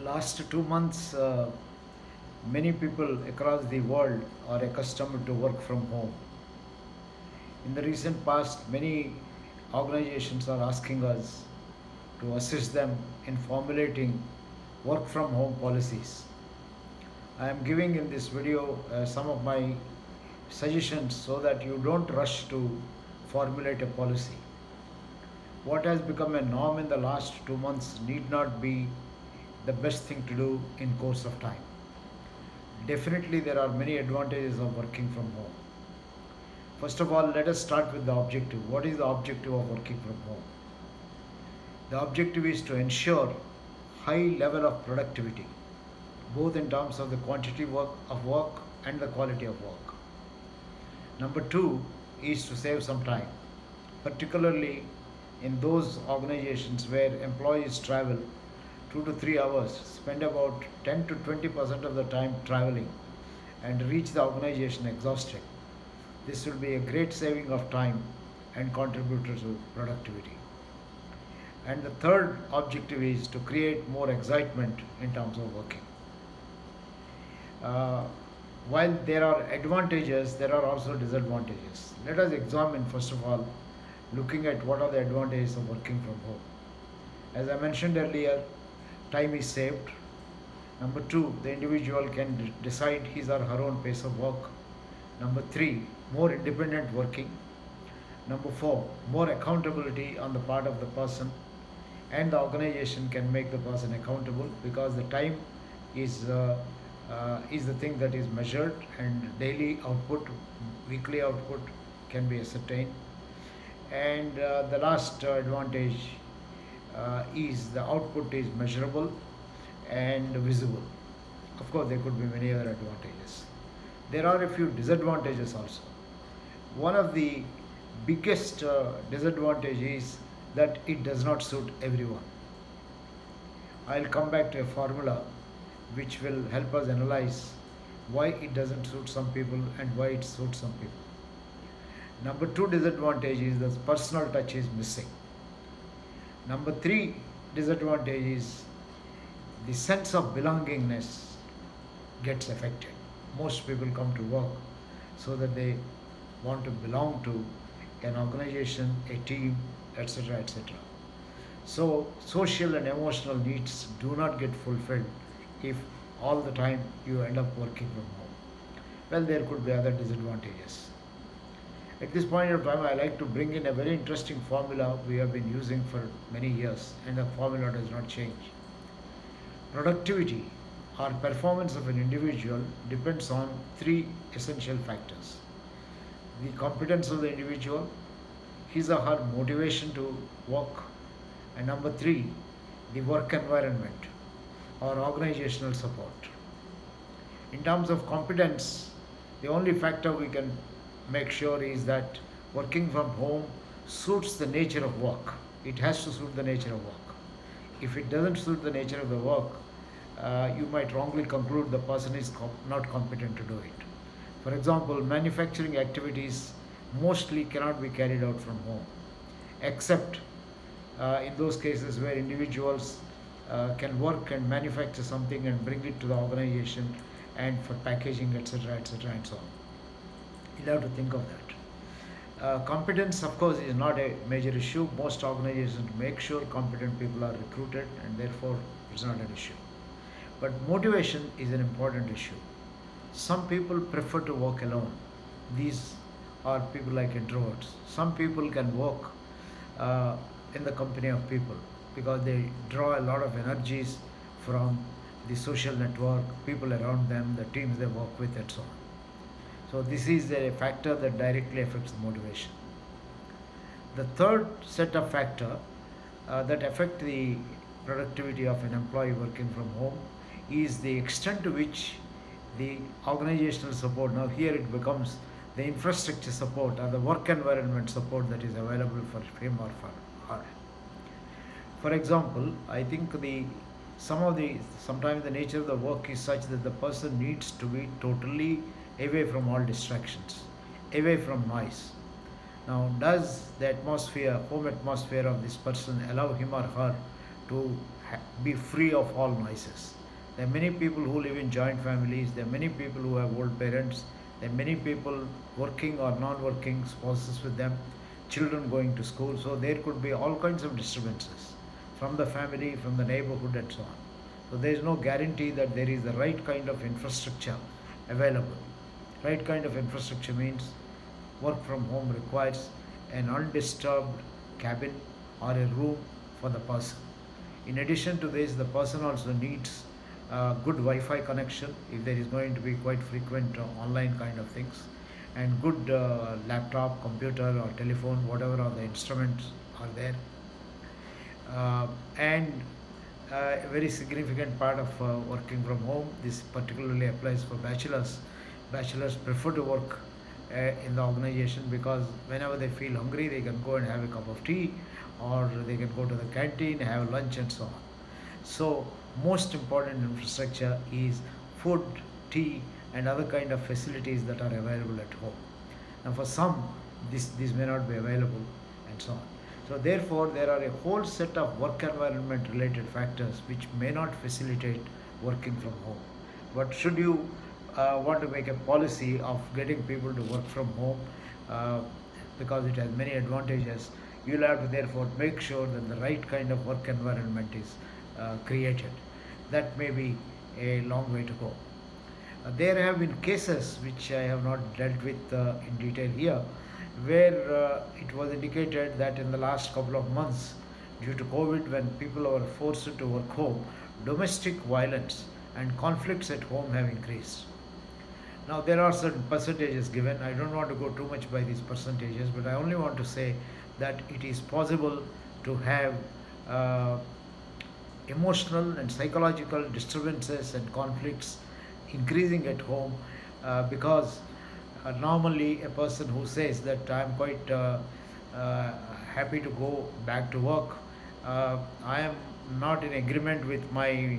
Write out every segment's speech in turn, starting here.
Last 2 months, many people across the world are accustomed to work from home. In the recent past, many organizations are asking us to assist them in formulating work from home policies. I am giving in this video some of my suggestions so that you don't rush to formulate a policy. What has become a norm in the last 2 months need not be the best thing to do in course of time. Definitely, there are many advantages of working from home. First of all, let us start with the objective. What is the objective of working from home? The objective is to ensure high level of productivity, both in terms of the quantity of work and the quality of work. Number two is to save some time, particularly in those organizations where employees travel 2 to 3 hours, spend about 10 to 20% of the time traveling, and reach the organization exhausted. This will be a great saving of time and contribute to productivity. And the third objective is to create more excitement in terms of working. Uh, while there are advantages, there are also disadvantages. Let us examine, first of all, looking at what are the advantages of working from home. As I mentioned earlier, time is saved. Number two, the individual can decide his or her own pace of work. Number three, more independent working. Number four, more accountability on the part of the person, and the organization can make the person accountable because the time is is the thing that is measured, and daily output, weekly output can be ascertained. And the last advantage is the output is measurable and visible. Of course, there could be many other advantages. There are a few disadvantages also. One of the biggest disadvantage is that it does not suit everyone. I'll come back to a formula which will help us analyze why it doesn't suit some people and why it suits some people. Number two disadvantage is that personal touch is missing. Number three disadvantage is the sense of belongingness gets affected. Most people come to work so that they want to belong to an organization, a team, etc. etc. So, social and emotional needs do not get fulfilled if all the time you end up working from home. Well, there could be other disadvantages. At this point of time, I like to bring in a very interesting formula we have been using for many years, and the formula does not change. Productivity or performance of an individual depends on three essential factors: the competence of the individual, his or her motivation to work, and number three, the work environment or organizational support. In terms of competence, the only factor we can make sure is that working from home suits the nature of work. It has to suit the nature of work. If it doesn't suit the nature of the work, you might wrongly conclude the person is not competent to do it. For example, manufacturing activities mostly cannot be carried out from home, except in those cases where individuals can work and manufacture something and bring it to the organization and for packaging, etc., etc., and so on. You'll have to think of that. Competence, of course, is not a major issue. Most organizations make sure competent people are recruited, and therefore it's not an issue. But motivation is an important issue. Some people prefer to work alone. These are people like introverts. Some people can work uh, in the company of people because they draw a lot of energies from the social network, people around them, the teams they work with, and so on. So this is a factor that directly affects the motivation. The third set of factor that affect the productivity of an employee working from home is the extent to which the organizational support, now here it becomes the infrastructure support or the work environment support that is available for him or for her. For example, I think sometimes the nature of the work is such that the person needs to be totally away from all distractions, away from noise. Now, does the home atmosphere of this person allow him or her to be free of all noises. There are many people who live in joint families, there are many people who have old parents, there are many people working or non working, spouses with them, children going to school, so there could be all kinds of disturbances from the family, from the neighborhood, and so on. So there is no guarantee that there is the right kind of infrastructure available. Right kind of infrastructure means work from home requires an undisturbed cabin or a room for the person. In addition to this, the person also needs good Wi-Fi connection if there is going to be quite frequent online kind of things, and good laptop, computer, or telephone, whatever are the instruments are there. And a very significant part of working from home. This particularly applies for bachelors. Bachelors prefer to work in the organization because whenever they feel hungry, they can go and have a cup of tea, or they can go to the canteen, have lunch, and so on. So, most important infrastructure is food, tea, and other kind of facilities that are available at home. Now, for some, this may not be available, and so on. So, therefore, there are a whole set of work environment related factors which may not facilitate working from home. But should you want to make a policy of getting people to work from home, uh, because it has many advantages, you'll have to therefore make sure that the right kind of work environment is created. That may be a long way to go. There have been cases which I have not dealt with in detail here, where it was indicated that in the last couple of months, due to COVID, when people were forced to work home, domestic violence and conflicts at home have increased. Now, there are certain percentages given. I don't want to go too much by these percentages, but I only want to say that it is possible to have uh, emotional and psychological disturbances and conflicts increasing at home, because normally a person who says that I'm quite uh, happy to go back to work, I am not in agreement with my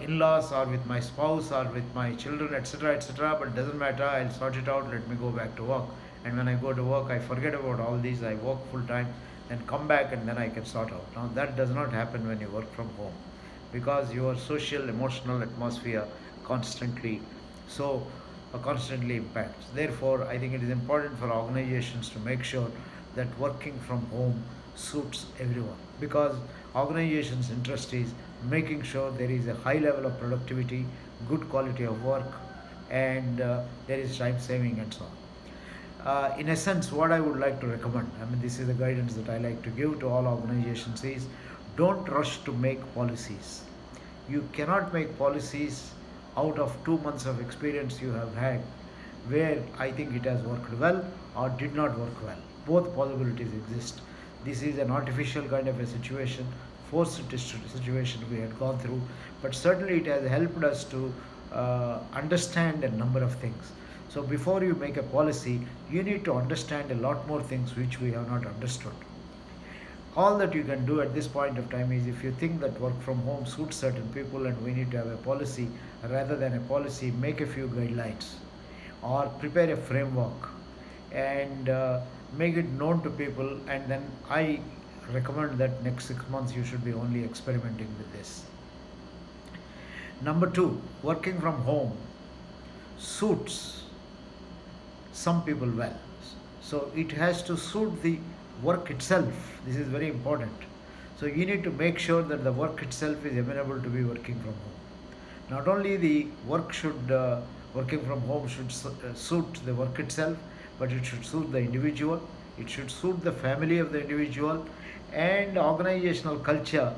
in-laws or with my spouse or with my children, etc., etc., but it doesn't matter, I'll sort it out, let me go back to work. And when I go to work, I forget about all these, I work full time, and come back, and then I can sort out. Now, that does not happen when you work from home, because your social emotional atmosphere constantly so constantly impacts. Therefore, I think it is important for organizations to make sure that working from home suits everyone, because organizations' interest is making sure there is a high level of productivity, good quality of work, and there is time saving, and so on. In essence, what I would like to recommend, I mean, this is the guidance that I like to give to all organizations, is don't rush to make policies. You cannot make policies out of 2 months of experience you have had, where I think it has worked well or did not work well. Both possibilities exist. This is an artificial kind of a situation, forced situation we had gone through, but certainly it has helped us to understand a number of things. So before you make a policy, you need to understand a lot more things which we have not understood. All that you can do at this point of time is, if you think that work from home suits certain people and we need to have a policy, rather than a policy, make a few guidelines or prepare a framework and make it known to people, and then I recommend that next 6 months you should be only experimenting with this. Number two, working from home suits some people well. So it has to suit the work itself. This is very important. So you need to make sure that the work itself is amenable to be working from home. Not only the working from home should suit the work itself, but it should suit the individual, it should suit the family of the individual, and organizational culture,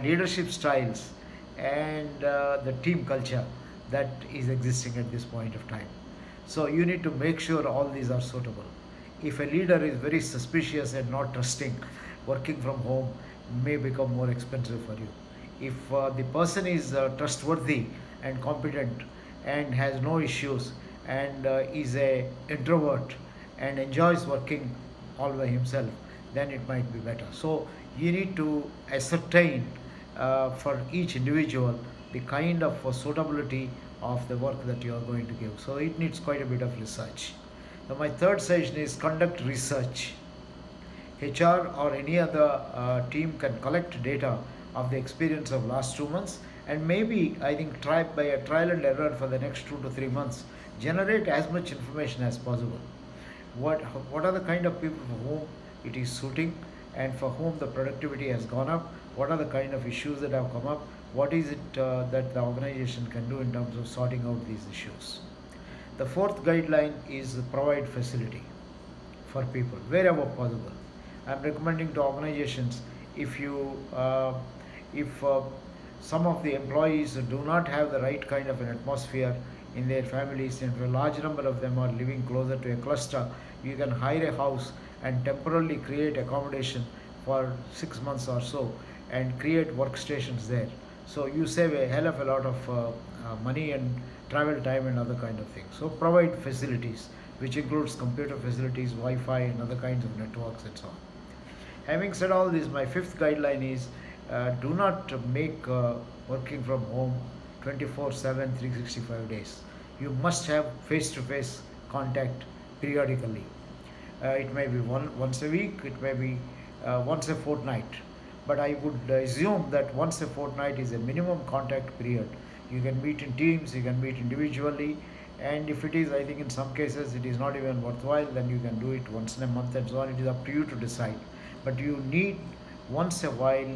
leadership styles, and the team culture that is existing at this point of time. So you need to make sure all these are suitable. If a leader is very suspicious and not trusting, working from home may become more expensive for you. If the person is trustworthy and competent and has no issues, and is a introvert and enjoys working all by himself, then it might be better. So you need to ascertain for each individual the kind of suitability of the work that you are going to give. So it needs quite a bit of research. Now, my third suggestion is conduct research. HR or any other team can collect data of the experience of last 2 months, and maybe I think try by a trial and error for the next 2 to 3 months, generate as much information as possible. what what are the kind of people for whom it is suiting, and for whom the productivity has gone up, what are the kind of issues that have come up, what is it that the organization can do in terms of sorting out these issues. The fourth guideline is provide facility for people wherever possible. I'm recommending to organizations, if you if some of the employees do not have the right kind of an atmosphere in their families, and if a large number of them are living closer to a cluster, you can hire a house and temporarily create accommodation for 6 months or so, and create workstations there. So you save a hell of a lot of money and travel time and other kind of things. So provide facilities, which includes computer facilities, Wi-Fi, and other kinds of networks and so on. Having said all this, my fifth guideline is do not make working from home 24/7, 365 days. You must have face-to-face contact periodically. It may be once a week, it may be once a fortnight, but I would assume that once a fortnight is a minimum contact period. You can meet in teams, you can meet individually, and if it is, I think in some cases it is not even worthwhile, then you can do it once in a month and so on. It is up to you to decide. But you need once a while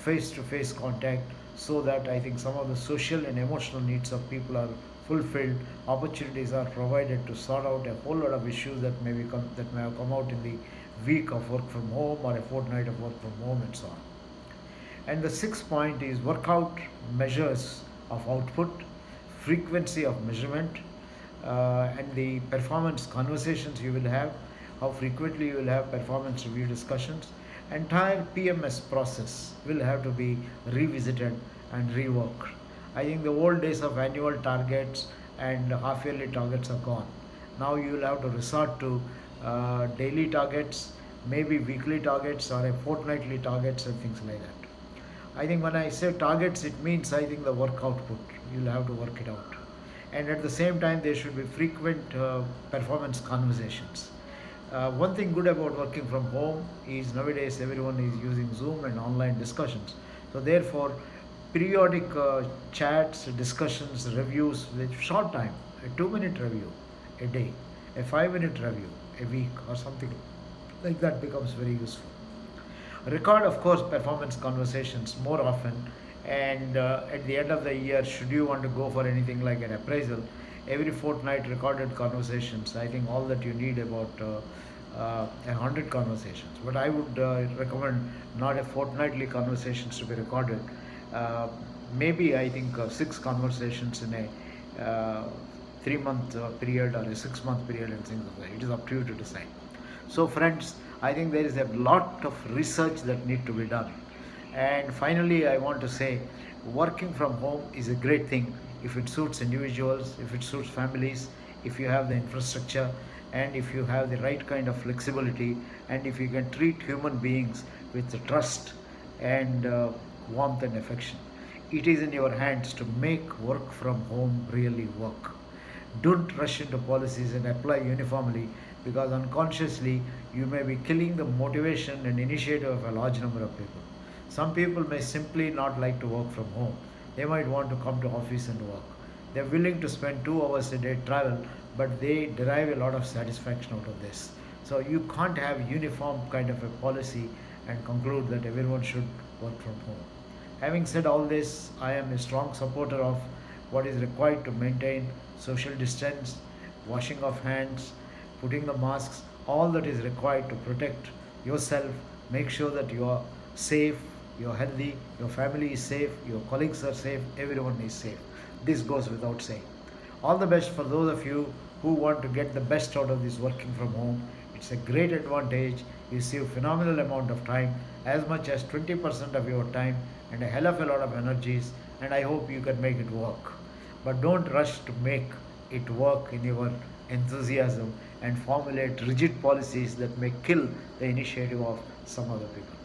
face to face contact, so that I think some of the social and emotional needs of people are fulfilled, opportunities are provided to sort out a whole lot of issues that may have come out in the week of work from home or a fortnight of work from home and so on. And the sixth point is work out measures of output, frequency of measurement, and the performance conversations you will have, how frequently you will have performance review discussions. Entire PMS process will have to be revisited and reworked. I think the old days of annual targets and half yearly targets are gone. Now you will have to resort to daily targets, maybe weekly targets or a fortnightly targets and things like that. I think when I say targets, it means I think the work output. You'll have to work it out. And at the same time, there should be frequent performance conversations. One thing good about working from home is nowadays everyone is using Zoom and online discussions. So therefore, periodic chats, discussions, reviews with short time, a 2 minute review a day, a 5 minute review a week or something like that becomes very useful. Record, of course, performance conversations more often, and at the end of the year, should you want to go for anything like an appraisal, every fortnight recorded conversations. I think all that you need about 100 conversations. But I would recommend not a fortnightly conversations to be recorded. Maybe I think 6 conversations in a 3 month period or a 6 month period and things like that. It is up to you to decide. So friends, I think there is a lot of research that need to be done. And finally, I want to say, working from home is a great thing if it suits individuals, if it suits families, if you have the infrastructure, and if you have the right kind of flexibility, and if you can treat human beings with the trust and warmth and affection. It is in your hands to make work from home really work. Don't rush into policies and apply uniformly, because unconsciously you may be killing the motivation and initiative of a large number of people. Some people may simply not like to work from home. They might want to come to office and work. They're willing to spend 2 hours a day travel, but they derive a lot of satisfaction out of this. So you can't have uniform kind of a policy and conclude that everyone should work from home. Having said all this, I am a strong supporter of what is required to maintain social distance, washing of hands, putting the masks, all that is required to protect yourself, make sure that you are safe, you're healthy, your family is safe, your colleagues are safe, everyone is safe. This goes without saying. All the best for those of you who want to get the best out of this working from home. It's a great advantage. You save phenomenal amount of time, as much as 20% of your time, and a hell of a lot of energies, and I hope you can make it work. But don't rush to make it work in your enthusiasm and formulate rigid policies that may kill the initiative of some other people.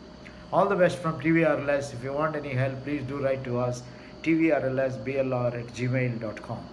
All the best from TVRLS. If you want any help, please do write to us, tvrlsblr@gmail.com.